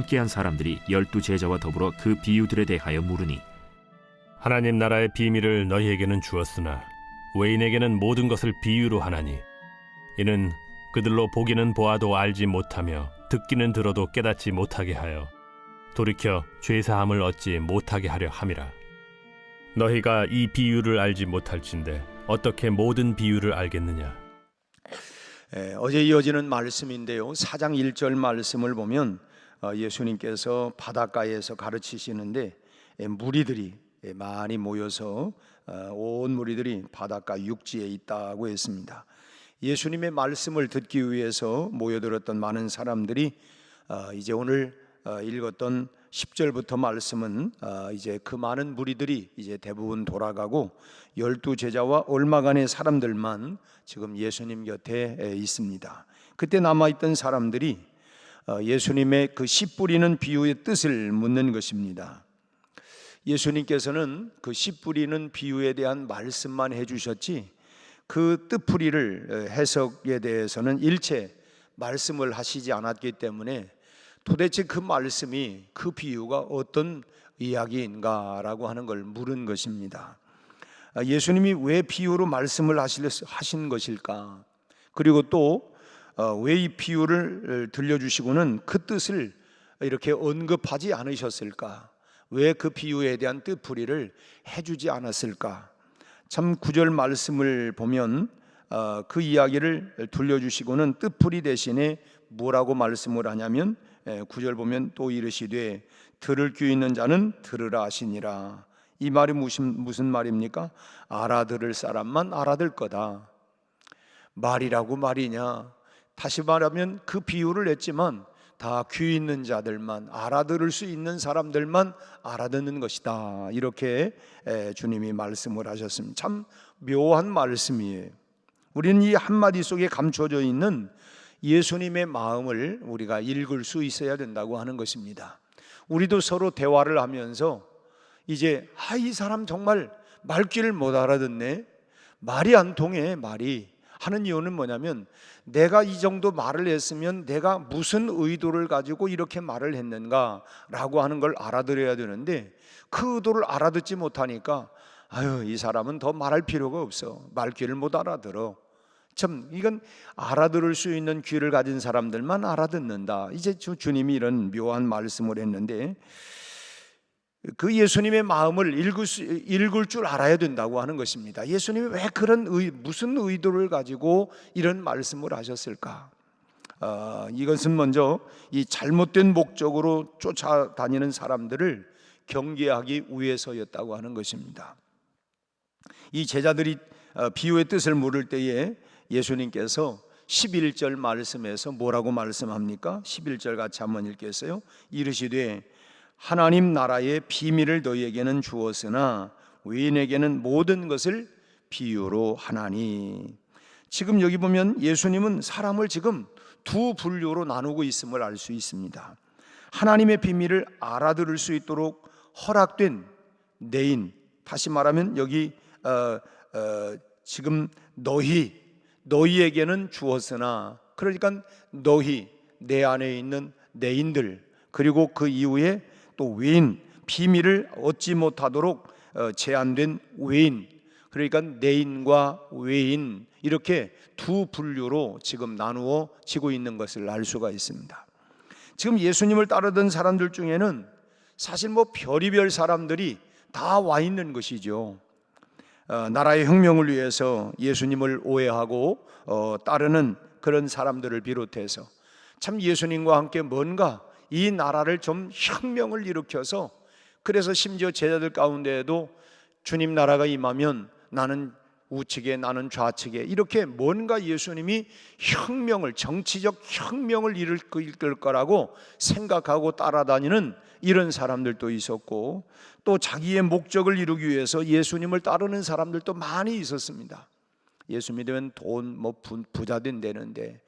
함께한 사람들이 12제자와 더불어 그 비유들에 대하여 물으니 하나님 나라의 비밀을 너희에게는 주었으나 외인에게는 모든 것을 비유로 하나니 이는 그들로 보기는 보아도 알지 못하며 듣기는 들어도 깨닫지 못하게 하여 돌이켜 죄사함을 얻지 못하게 하려 함이라. 너희가 이 비유를 알지 못할진대 어떻게 모든 비유를 알겠느냐. 어제 이어지는 말씀인데요, 4장 1절 말씀을 보면 예수님께서 바닷가에서 가르치시는데 무리들이 많이 모여서 온 무리들이 바닷가 육지에 있다고 했습니다. 예수님의 말씀을 듣기 위해서 모여들었던 많은 사람들이 이제 오늘 읽었던 10절부터 말씀은 이제 그 많은 무리들이 이제 대부분 돌아가고 12제자와 얼마간의 사람들만 지금 예수님 곁에 있습니다. 그때 남아있던 사람들이 예수님의 그 씨 뿌리는 비유의 뜻을 묻는 것입니다. 예수님께서는 그 씨 뿌리는 비유에 대한 말씀만 해주셨지 그 뜻풀이를 해석에 대해서는 일체 말씀을 하시지 않았기 때문에 도대체 그 말씀이 그 비유가 어떤 이야기인가라고 하는 걸 물은 것입니다. 예수님이 왜 비유로 말씀을 하신 것일까? 그리고 또 왜 이 비유를 들려주시고는 그 뜻을 이렇게 언급하지 않으셨을까? 왜 그 비유에 대한 뜻풀이를 해주지 않았을까? 참 9절 말씀을 보면 그 이야기를 들려주시고는 뜻풀이 대신에 뭐라고 말씀을 하냐면 9절 보면 또 이르시되 들을 귀 있는 자는 들으라 하시니라. 이 말이 무슨 말입니까? 알아들을 사람만 알아들 거다. 말이라고 말이냐? 다시 말하면 그 비유를 했지만 다 귀 있는 자들만, 알아들을 수 있는 사람들만 알아듣는 것이다. 이렇게 주님이 말씀을 하셨습니다. 참 묘한 말씀이에요. 우리는 이 한마디 속에 감춰져 있는 예수님의 마음을 우리가 읽을 수 있어야 된다고 하는 것입니다. 우리도 서로 대화를 하면서 이제 이 사람 정말 말귀를 못 알아듣네, 말이 안 통해, 말이 하는 이유는 뭐냐면 내가 이 정도 말을 했으면 내가 무슨 의도를 가지고 이렇게 말을 했는가라고 하는 걸 알아들어야 되는데 그 의도를 알아듣지 못하니까 이 사람은 더 말할 필요가 없어, 말귀를 못 알아들어. 참 이건 알아들을 수 있는 귀를 가진 사람들만 알아듣는다. 이제 주님이 이런 묘한 말씀을 했는데 그 예수님의 마음을 읽을 줄 알아야 된다고 하는 것입니다. 예수님이 왜 그런 무슨 의도를 가지고 이런 말씀을 하셨을까? 이것은 먼저 이 잘못된 목적으로 쫓아다니는 사람들을 경계하기 위해서였다고 하는 것입니다. 이 제자들이 비유의 뜻을 물을 때에 예수님께서 11절 말씀에서 뭐라고 말씀합니까? 11절 같이 한번 읽겠어요? 이르시되 하나님 나라의 비밀을 너희에게는 주었으나 외인에게는 모든 것을 비유로 하나니. 지금 여기 보면 예수님은 사람을 지금 두 분류로 나누고 있음을 알 수 있습니다. 하나님의 비밀을 알아들을 수 있도록 허락된 내인, 다시 말하면 여기 지금 너희에게는 주었으나, 그러니까 너희, 내 안에 있는 내인들, 그리고 그 이후에 또 외인, 비밀을 얻지 못하도록 제한된 외인, 그러니까 내인과 외인, 이렇게 두 분류로 지금 나누어지고 있는 것을 알 수가 있습니다. 지금 예수님을 따르던 사람들 중에는 사실 별의별 사람들이 다 와 있는 것이죠. 나라의 혁명을 위해서 예수님을 오해하고 따르는 그런 사람들을 비롯해서 참 예수님과 함께 뭔가 이 나라를 좀 혁명을 일으켜서, 그래서 심지어 제자들 가운데에도 주님 나라가 임하면 나는 우측에 나는 좌측에, 이렇게 뭔가 예수님이 혁명을, 정치적 혁명을 일으킬 거라고 생각하고 따라다니는 이런 사람들도 있었고, 또 자기의 목적을 이루기 위해서 예수님을 따르는 사람들도 많이 있었습니다. 예수 믿으면 돈 부자 된다는데,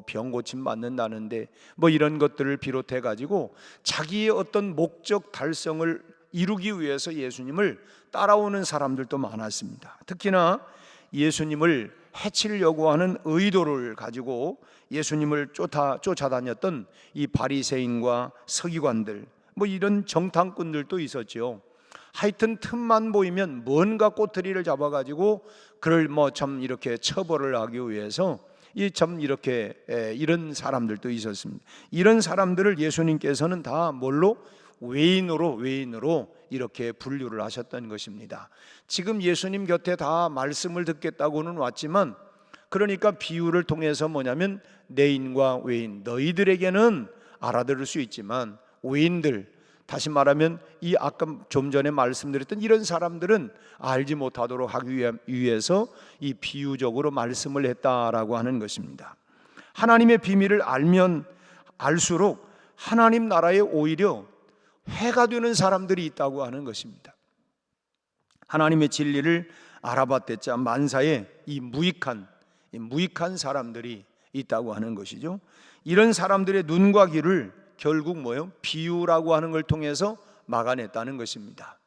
병 고침 받는다는데, 이런 것들을 비롯해 가지고 자기의 어떤 목적 달성을 이루기 위해서 예수님을 따라오는 사람들도 많았습니다. 특히나 예수님을 해치려고 하는 의도를 가지고 예수님을 쫓아다녔던 이 바리새인과 서기관들, 뭐 이런 정탐꾼들도 있었죠. 하여튼 틈만 보이면 뭔가 꼬투리를 잡아가지고 그를 뭐 참 이렇게 처벌을 하기 위해서 이 참 이렇게 이런 사람들도 있었습니다. 이런 사람들을 예수님께서는 다 뭘로? 외인으로 이렇게 분류를 하셨던 것입니다. 지금 예수님 곁에 다 말씀을 듣겠다고는 왔지만, 그러니까 비유를 통해서 뭐냐면 내인과 외인, 너희들에게는 알아들을 수 있지만 외인들, 다시 말하면 이 아까 좀 전에 말씀드렸던 이런 사람들은 알지 못하도록 하기 위해서 이 비유적으로 말씀을 했다라고 하는 것입니다. 하나님의 비밀을 알면 알수록 하나님 나라에 오히려 해가 되는 사람들이 있다고 하는 것입니다. 하나님의 진리를 알아봤댔자 만사에 이 무익한 사람들이 있다고 하는 것이죠. 이런 사람들의 눈과 귀를 결국 뭐예요? 비유라고 하는 걸 통해서 막아냈다는 것입니다.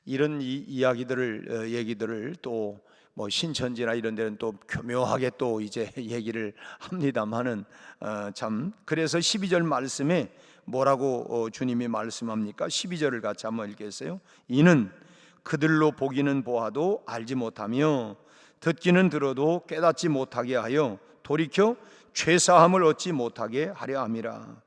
이런 이야기들을 얘기들을 또 뭐 신천지나 이런 데는 또 교묘하게 또 이제 얘기를 합니다만은 참, 그래서 12절 말씀에 뭐라고 주님이 말씀합니까? 12절을 같이 한번 읽겠어요? 이는 그들로 보기는 보아도 알지 못하며 듣기는 들어도 깨닫지 못하게 하여 돌이켜 죄사함을 얻지 못하게 하려 함이라.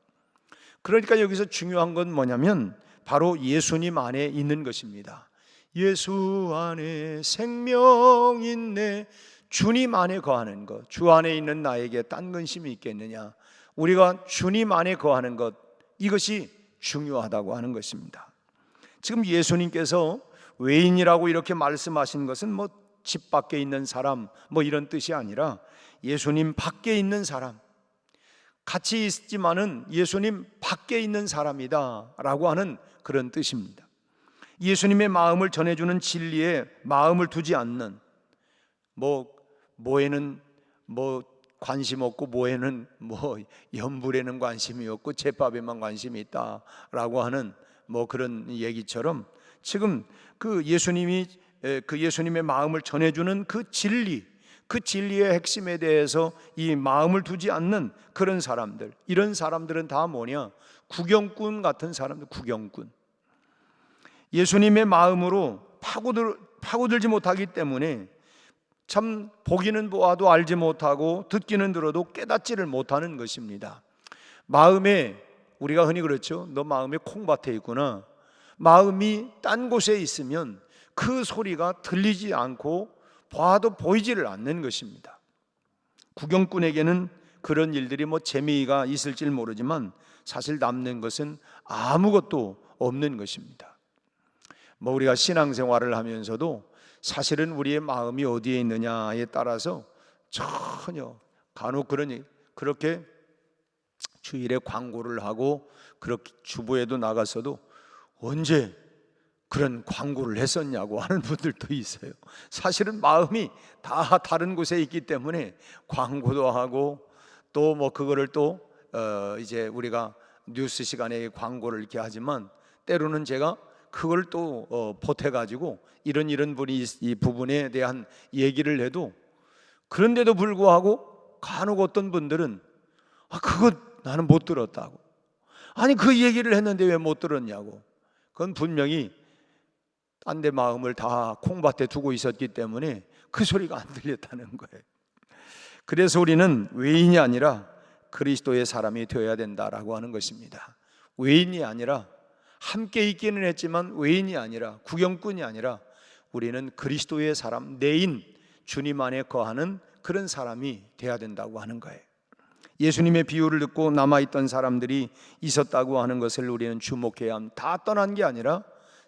그러니까 여기서 중요한 건 뭐냐면 바로 예수님 안에 있는 것입니다. 예수 안에 생명 있네. 주님 안에 거하는 것. 주 안에 있는 나에게 딴 근심이 있겠느냐. 우리가 주님 안에 거하는 것, 이것이 중요하다고 하는 것입니다. 지금 예수님께서 외인이라고 이렇게 말씀하신 것은 뭐 집 밖에 있는 사람 뭐 이런 뜻이 아니라 예수님 밖에 있는 사람, 같이 있지만은 예수님 밖에 있는 사람이다 라고 하는 그런 뜻입니다. 예수님의 마음을 전해주는 진리에 마음을 두지 않는, 뭐에는 뭐 관심 없고 뭐에는 뭐 연불에는 관심이 없고 제밥에만 관심이 있다라고 하는 뭐 그런 얘기처럼, 지금 그 예수님의 마음을 전해주는 그 진리, 그 진리의 핵심에 대해서 이 마음을 두지 않는 그런 사람들, 이런 사람들은 다 뭐냐? 구경꾼 같은 사람들, 구경꾼. 예수님의 마음으로 파고들지 못하기 때문에 참 보기는 보아도 알지 못하고 듣기는 들어도 깨닫지를 못하는 것입니다. 마음에, 우리가 흔히 그렇죠. 너 마음에 콩밭에 있구나. 마음이 딴 곳에 있으면 그 소리가 들리지 않고 봐도 보이지를 않는 것입니다. 구경꾼에게는 그런 일들이 뭐 재미가 있을지 모르지만 사실 남는 것은 아무것도 없는 것입니다. 뭐 우리가 신앙생활을 하면서도 사실은 우리의 마음이 어디에 있느냐에 따라서 전혀, 간혹 그렇게 주일에 광고를 하고 그렇게 주보에도 나갔어도 언제 그런 광고를 했었냐고 하는 분들도 있어요. 사실은 마음이 다 다른 곳에 있기 때문에 광고도 하고 또 뭐 그거를 또 이제 우리가 뉴스 시간에 광고를 이렇게 하지만 때로는 제가 그걸 또 보태가지고 이런 분이 이 부분에 대한 얘기를 해도, 그런데도 불구하고 간혹 어떤 분들은 그거 나는 못 들었다고, 아니 그 얘기를 했는데 왜 못 들었냐고. 그건 분명히 딴 데 마음을 다 콩밭에 두고 있었기 때문에 그 소리가 안 들렸다는 거예요. 그래서 우리는 외인이 아니라 그리스도의 사람이 되어야 된다라고 하는 것입니다. 외인이 아니라, 함께 있기는 했지만 외인이 아니라, 구경꾼이 아니라 우리는 그리스도의 사람, 내인, 주님 안에 거하는 그런 사람이 되어야 된다고 하는 거예요. 예수님의 비유를 듣고 남아있던 사람들이 있었다고 하는 것을 우리는 주목해야 합니다. 다 떠난 게 아니라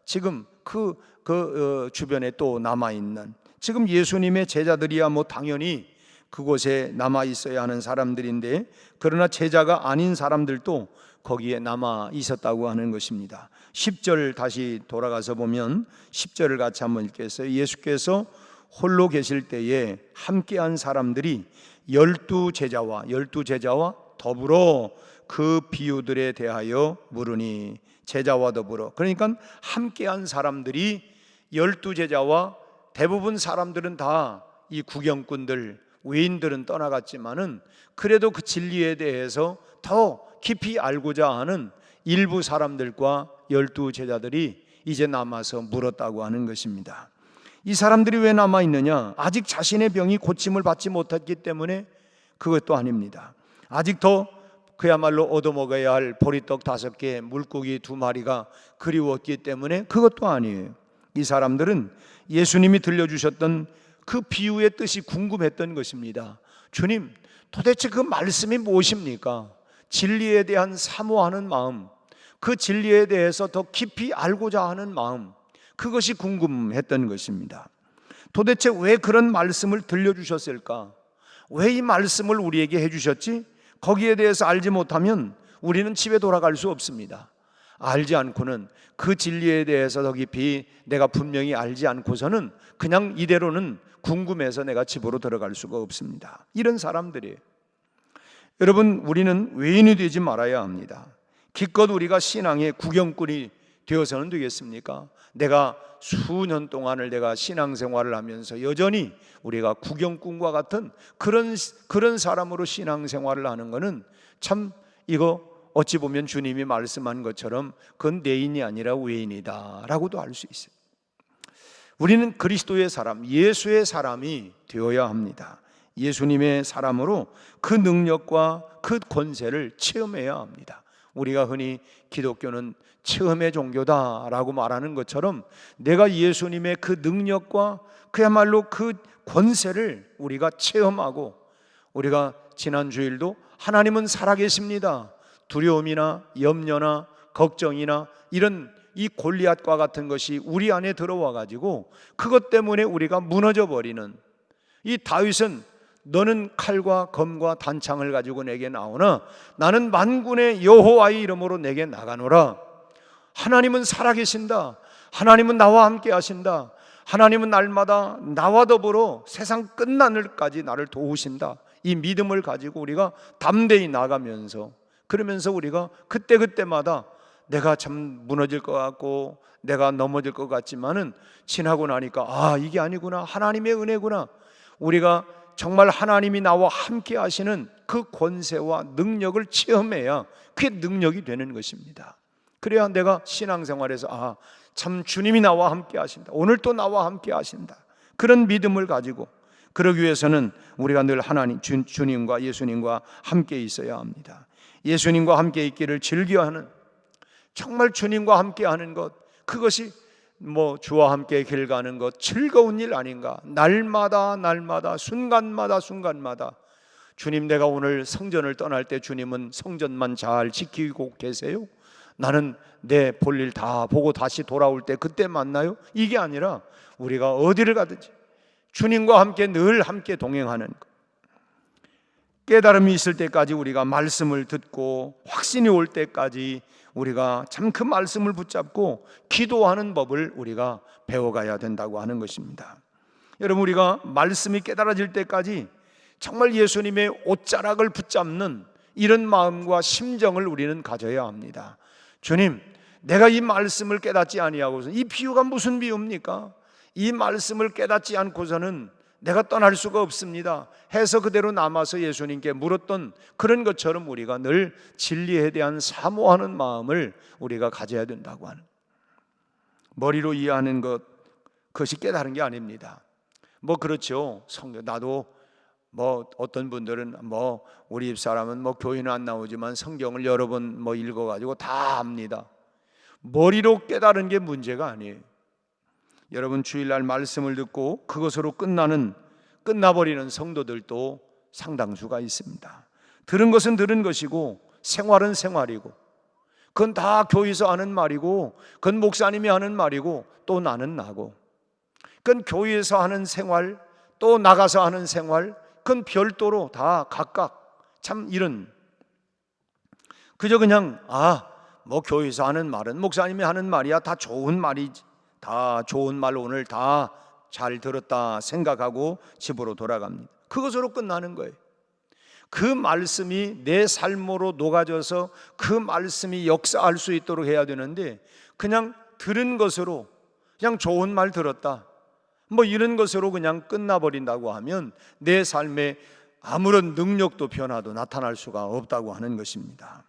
지금 그 주변에 또 남아있는, 지금 예수님의 제자들이야 뭐 당연히 그곳에 남아있어야 하는 사람들인데, 그러나 제자가 아닌 사람들도 거기에 남아 있었다고 하는 것입니다. 10절 다시 돌아가서 보면 10절을 같이 한번 읽겠어요. 예수께서 홀로 계실 때에 함께한 사람들이 12제자와 더불어 그 비유들에 대하여 물으니, 제자와 더불어, 그러니까 함께한 사람들이 12제자와, 대부분 사람들은 다 이 구경꾼들, 외인들은 떠나갔지만은 그래도 그 진리에 대해서 더 깊이 알고자 하는 일부 사람들과 12 제자들이 이제 남아서 물었다고 하는 것입니다. 이 사람들이 왜 남아 있느냐? 아직 자신의 병이 고침을 받지 못했기 때문에 그것도 아닙니다. 아직 더 그야말로 얻어먹어야 할 보리떡 5개, 물고기 2마리가 그리웠기 때문에 그것도 아니에요. 이 사람들은 예수님이 들려주셨던 그 비유의 뜻이 궁금했던 것입니다. 주님, 도대체 그 말씀이 무엇입니까? 진리에 대한 사모하는 마음, 그 진리에 대해서 더 깊이 알고자 하는 마음, 그것이 궁금했던 것입니다. 도대체 왜 그런 말씀을 들려주셨을까? 왜 이 말씀을 우리에게 해주셨지? 거기에 대해서 알지 못하면 우리는 집에 돌아갈 수 없습니다. 알지 않고는 그 진리에 대해서 더 깊이 내가 분명히 알지 않고서는 그냥 이대로는 궁금해서 내가 집으로 들어갈 수가 없습니다. 이런 사람들이에요. 여러분, 우리는 외인이 되지 말아야 합니다. 기껏 우리가 신앙의 구경꾼이 되어서는 되겠습니까? 내가 수년 동안을 내가 신앙생활을 하면서 여전히 우리가 구경꾼과 같은 그런 사람으로 신앙생활을 하는 것은 참 이거 어찌 보면 주님이 말씀한 것처럼 그건 내인이 아니라 외인이다 라고도 할 수 있어요. 우리는 그리스도의 사람, 예수의 사람이 되어야 합니다. 예수님의 사람으로 그 능력과 그 권세를 체험해야 합니다. 우리가 흔히 기독교는 체험의 종교다라고 말하는 것처럼 내가 예수님의 그 능력과 그야말로 그 권세를 우리가 체험하고, 우리가 지난 주일도 하나님은 살아계십니다, 두려움이나 염려나 걱정이나 이런 이 골리앗과 같은 것이 우리 안에 들어와 가지고 그것 때문에 우리가 무너져 버리는, 이 다윗은 너는 칼과 검과 단창을 가지고 내게 나오나 나는 만군의 여호와의 이름으로 내게 나가노라. 하나님은 살아계신다, 하나님은 나와 함께 하신다, 하나님은 날마다 나와 더불어 세상 끝나늘까지 나를 도우신다. 이 믿음을 가지고 우리가 담대히 나가면서, 그러면서 우리가 그때그때마다 내가 참 무너질 것 같고 내가 넘어질 것 같지만은 지나고 나니까 이게 아니구나, 하나님의 은혜구나. 우리가 정말 하나님이 나와 함께 하시는 그 권세와 능력을 체험해야 그게 능력이 되는 것입니다. 그래야 내가 신앙생활에서 참 주님이 나와 함께 하신다, 오늘 또 나와 함께 하신다, 그런 믿음을 가지고, 그러기 위해서는 우리가 늘 하나님, 주님과 예수님과 함께 있어야 합니다. 예수님과 함께 있기를 즐겨하는, 정말 주님과 함께 하는 것, 그것이 주와 함께 길 가는 것 즐거운 일 아닌가? 날마다 순간마다 주님, 내가 오늘 성전을 떠날 때 주님은 성전만 잘 지키고 계세요? 나는 내 볼일 다 보고 다시 돌아올 때 그때 만나요? 이게 아니라 우리가 어디를 가든지 주님과 함께 늘 함께 동행하는 것, 깨달음이 있을 때까지 우리가 말씀을 듣고 확신이 올 때까지 우리가 참 그 말씀을 붙잡고 기도하는 법을 우리가 배워가야 된다고 하는 것입니다. 여러분, 우리가 말씀이 깨달아질 때까지 정말 예수님의 옷자락을 붙잡는 이런 마음과 심정을 우리는 가져야 합니다. 주님, 내가 이 말씀을 깨닫지 아니하고서, 이 비유가 무슨 비유입니까? 이 말씀을 깨닫지 않고서는 내가 떠날 수가 없습니다 해서 그대로 남아서 예수님께 물었던 그런 것처럼 우리가 늘 진리에 대한 사모하는 마음을 우리가 가져야 된다고 하는, 머리로 이해하는 것, 그것이 깨달은 게 아닙니다. 그렇죠, 나도 어떤 분들은 우리 집사람은 교회는 안 나오지만 성경을 여러 번 읽어가지고 다 압니다. 머리로 깨달은 게 문제가 아니에요. 여러분, 주일날 말씀을 듣고 그것으로 끝나버리는 성도들도 상당수가 있습니다. 들은 것은 들은 것이고 생활은 생활이고, 그건 다 교회에서 하는 말이고, 그건 목사님이 하는 말이고, 또 나는 나고, 그건 교회에서 하는 생활, 또 나가서 하는 생활, 그건 별도로 다 각각 참 이런, 그저 그냥 교회에서 하는 말은 목사님이 하는 말이야, 다 좋은 말이지, 다 좋은 말 오늘 다 잘 들었다 생각하고 집으로 돌아갑니다. 그것으로 끝나는 거예요. 그 말씀이 내 삶으로 녹아져서 그 말씀이 역사할 수 있도록 해야 되는데, 그냥 들은 것으로 그냥 좋은 말 들었다, 뭐 이런 것으로 그냥 끝나버린다고 하면 내 삶에 아무런 능력도 변화도 나타날 수가 없다고 하는 것입니다.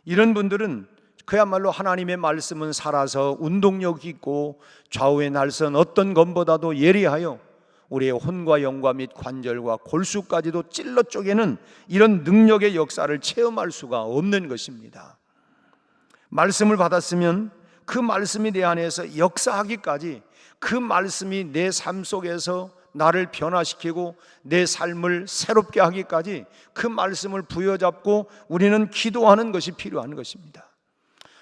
이런 분들은 그야말로 하나님의 말씀은 살아서 운동력 있고 좌우의 날선 어떤 검보다도 예리하여 우리의 혼과 영과 및 관절과 골수까지도 찔러 쪼개는 이런 능력의 역사를 체험할 수가 없는 것입니다. 말씀을 받았으면 그 말씀이 내 안에서 역사하기까지, 그 말씀이 내 삶 속에서 나를 변화시키고 내 삶을 새롭게 하기까지 그 말씀을 부여잡고 우리는 기도하는 것이 필요한 것입니다.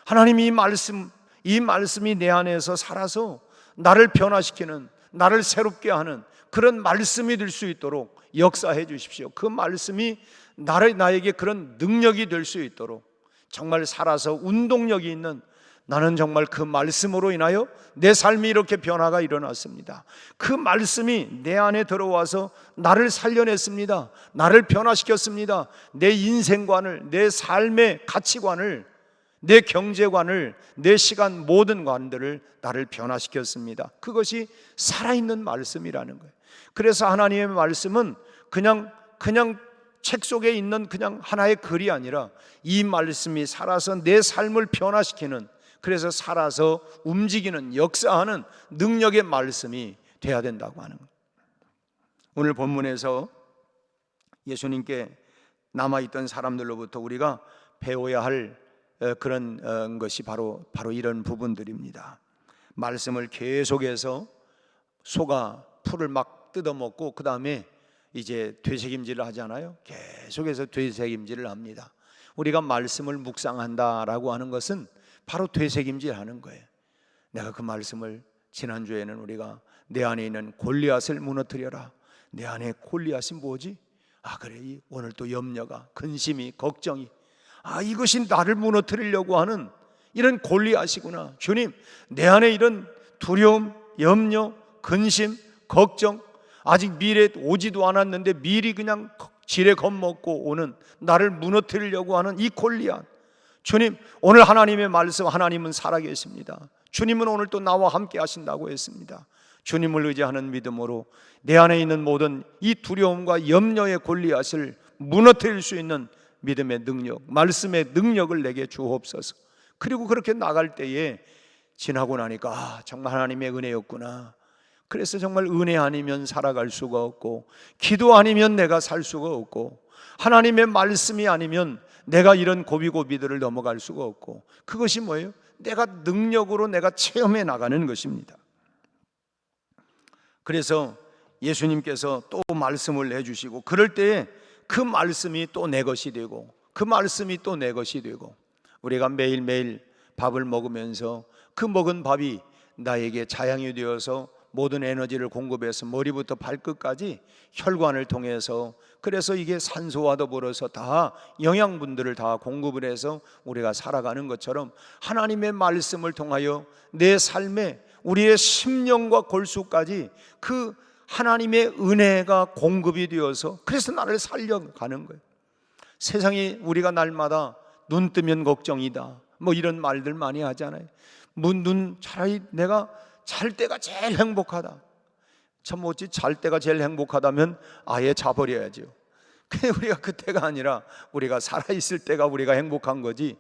하나님, 이 말씀이 내 안에서 살아서 나를 변화시키는, 나를 새롭게 하는 그런 말씀이 될 수 있도록 역사해 주십시오. 그 말씀이 나에게 그런 능력이 될 수 있도록, 정말 살아서 운동력이 있는, 나는 정말 그 말씀으로 인하여 내 삶이 이렇게 변화가 일어났습니다, 그 말씀이 내 안에 들어와서 나를 살려냈습니다, 나를 변화시켰습니다, 내 인생관을, 내 삶의 가치관을, 내 경제관을, 내 시간 모든 관들을 나를 변화시켰습니다. 그것이 살아있는 말씀이라는 거예요. 그래서 하나님의 말씀은 그냥 책 속에 있는 그냥 하나의 글이 아니라 이 말씀이 살아서 내 삶을 변화시키는, 그래서 살아서 움직이는, 역사하는 능력의 말씀이 돼야 된다고 하는 거예요. 오늘 본문에서 예수님께 남아있던 사람들로부터 우리가 배워야 할 그런 것이 바로 이런 부분들입니다. 말씀을 계속해서 소가 풀을 막 뜯어먹고 그 다음에 이제 되새김질을 하잖아요. 계속해서 되새김질을 합니다. 우리가 말씀을 묵상한다라고 하는 것은 바로 되새김질 하는 거예요. 내가 그 말씀을, 지난주에는 우리가 내 안에 있는 골리앗을 무너뜨려라. 내 안에 골리앗이 뭐지? 그래, 오늘 또 염려가, 근심이, 걱정이, 이것이 나를 무너뜨리려고 하는 이런 골리앗이구나. 주님, 내 안에 이런 두려움, 염려, 근심, 걱정, 아직 미래 오지도 않았는데 미리 그냥 지레 겁먹고 오는, 나를 무너뜨리려고 하는 이 골리앗, 주님, 오늘 하나님의 말씀, 하나님은 살아계십니다. 주님은 오늘 또 나와 함께 하신다고 했습니다. 주님을 의지하는 믿음으로 내 안에 있는 모든 이 두려움과 염려의 골리앗을 무너뜨릴 수 있는 믿음의 능력, 말씀의 능력을 내게 주옵소서. 그리고 그렇게 나갈 때에 지나고 나니까 정말 하나님의 은혜였구나. 그래서 정말 은혜 아니면 살아갈 수가 없고, 기도 아니면 내가 살 수가 없고, 하나님의 말씀이 아니면 내가 이런 고비고비들을 넘어갈 수가 없고, 그것이 뭐예요? 내가 능력으로 내가 체험해 나가는 것입니다. 그래서 예수님께서 또 말씀을 해주시고, 그럴 때에 그 말씀이 또 내 것이 되고, 그 말씀이 또 내 것이 되고, 우리가 매일매일 밥을 먹으면서 그 먹은 밥이 나에게 자양이 되어서 모든 에너지를 공급해서 머리부터 발끝까지 혈관을 통해서, 그래서 이게 산소와 더불어서 다 영양분들을 다 공급을 해서 우리가 살아가는 것처럼 하나님의 말씀을 통하여 내 삶에 우리의 심령과 골수까지 그 하나님의 은혜가 공급이 되어서, 그래서 나를 살려가는 거예요. 세상이 우리가 날마다 눈 뜨면 걱정이다, 뭐 이런 말들 많이 하잖아요. 차라리 내가 잘 때가 제일 행복하다. 참 어찌 잘 때가 제일 행복하다면 아예 자버려야죠. 근데 우리가 그때가 아니라 우리가 살아있을 때가 우리가 행복한 거지,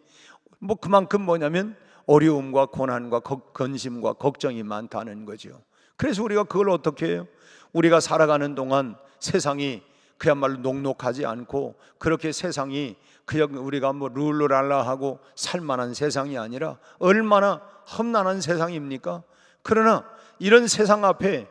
뭐 그만큼 뭐냐면 어려움과 고난과 근심과 걱정이 많다는 거죠. 그래서 우리가 그걸 어떻게 해요? 우리가 살아가는 동안 세상이 그야말로 녹록하지 않고, 그렇게 세상이 그냥 우리가 뭐 룰루랄라하고 살만한 세상이 아니라 얼마나 험난한 세상입니까? 그러나 이런 세상 앞에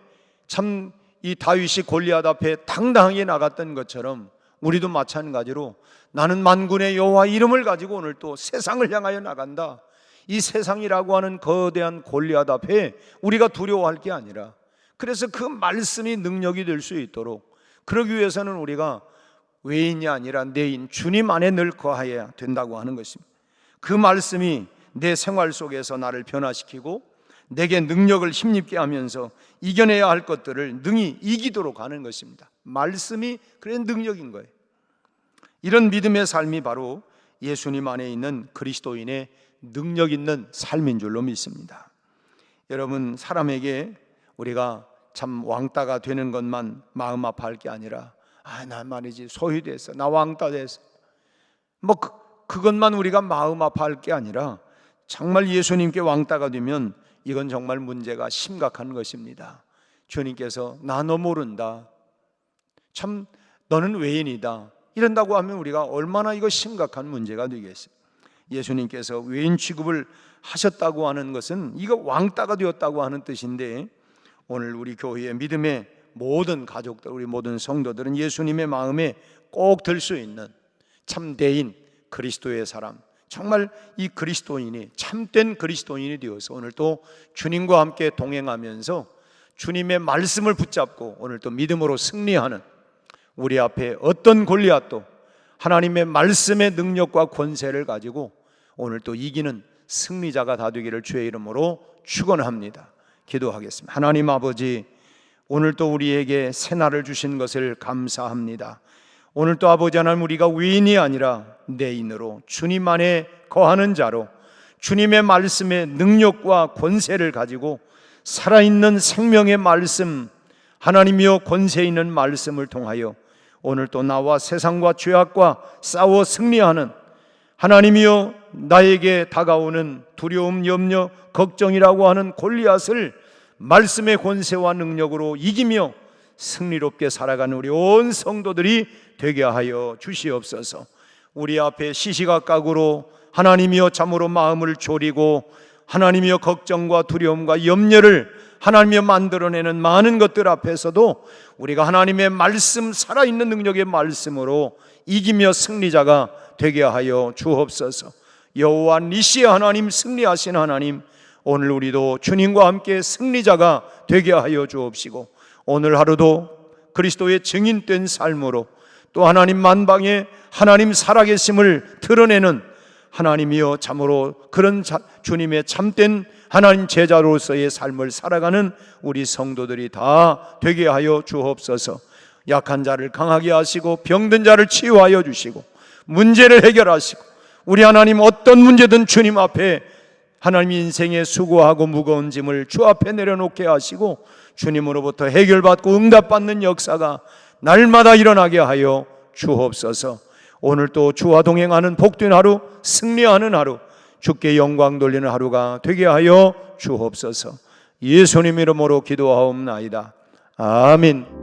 참 이 다윗이 골리앗 앞에 당당하게 나갔던 것처럼 우리도 마찬가지로 나는 만군의 여호와 이름을 가지고 오늘 또 세상을 향하여 나간다. 이 세상이라고 하는 거대한 골리앗 앞에 우리가 두려워할 게 아니라, 그래서 그 말씀이 능력이 될 수 있도록, 그러기 위해서는 우리가 외인이 아니라 내인 주님 안에 늘 거하여야 된다고 하는 것입니다. 그 말씀이 내 생활 속에서 나를 변화시키고 내게 능력을 힘입게 하면서 이겨내야 할 것들을 능히 이기도록 하는 것입니다. 말씀이 그런 능력인 거예요. 이런 믿음의 삶이 바로 예수님 안에 있는 그리스도인의 능력 있는 삶인 줄로 믿습니다. 여러분, 사람에게 우리가 참 왕따가 되는 것만 마음 아파할 게 아니라 나 말이지 소유됐어, 나 왕따 됐어, 뭐 그것만 우리가 마음 아파할 게 아니라 정말 예수님께 왕따가 되면 이건 정말 문제가 심각한 것입니다. 주님께서 나 너 모른다, 참 너는 외인이다 이런다고 하면 우리가 얼마나 이거 심각한 문제가 되겠어요. 예수님께서 외인 취급을 하셨다고 하는 것은 이거 왕따가 되었다고 하는 뜻인데, 오늘 우리 교회의 믿음의 모든 가족들, 우리 모든 성도들은 예수님의 마음에 꼭 들 수 있는 참대인 그리스도의 사람, 정말 이 그리스도인이 참된 그리스도인이 되어서 오늘 또 주님과 함께 동행하면서 주님의 말씀을 붙잡고 오늘 또 믿음으로 승리하는, 우리 앞에 어떤 골리앗도 하나님의 말씀의 능력과 권세를 가지고 오늘 또 이기는 승리자가 다 되기를 주의 이름으로 축원합니다. 기도하겠습니다. 하나님 아버지, 오늘 또 우리에게 새날을 주신 것을 감사합니다. 오늘 또 아버지 하나님, 우리가 외인이 아니라 내인으로 주님 안에 거하는 자로 주님의 말씀의 능력과 권세를 가지고 살아있는 생명의 말씀, 하나님이여 권세 있는 말씀을 통하여 오늘 또 나와 세상과 죄악과 싸워 승리하는, 하나님이여 나에게 다가오는 두려움, 염려, 걱정이라고 하는 골리앗을 말씀의 권세와 능력으로 이기며 승리롭게 살아가는 우리 온 성도들이 되게 하여 주시옵소서. 우리 앞에 시시각각으로 하나님이여 참으로 마음을 졸이고 하나님이여 걱정과 두려움과 염려를 하나님이여 만들어내는 많은 것들 앞에서도 우리가 하나님의 말씀, 살아있는 능력의 말씀으로 이기며 승리자가 되게 하여 주옵소서. 여호와 니시의 하나님, 승리하신 하나님, 오늘 우리도 주님과 함께 승리자가 되게 하여 주옵시고, 오늘 하루도 그리스도의 증인된 삶으로 또 하나님 만방에 하나님 살아계심을 드러내는, 하나님이여 참으로 그런 주님의 참된 하나님 제자로서의 삶을 살아가는 우리 성도들이 다 되게 하여 주옵소서. 약한 자를 강하게 하시고 병든 자를 치유하여 주시고 문제를 해결하시고, 우리 하나님 어떤 문제든 주님 앞에 하나님 인생의 수고하고 무거운 짐을 주 앞에 내려놓게 하시고 주님으로부터 해결받고 응답받는 역사가 날마다 일어나게 하여 주옵소서. 오늘 또 주와 동행하는 복된 하루, 승리하는 하루, 주께 영광 돌리는 하루가 되게 하여 주옵소서. 예수님 이름으로 기도하옵나이다. 아멘.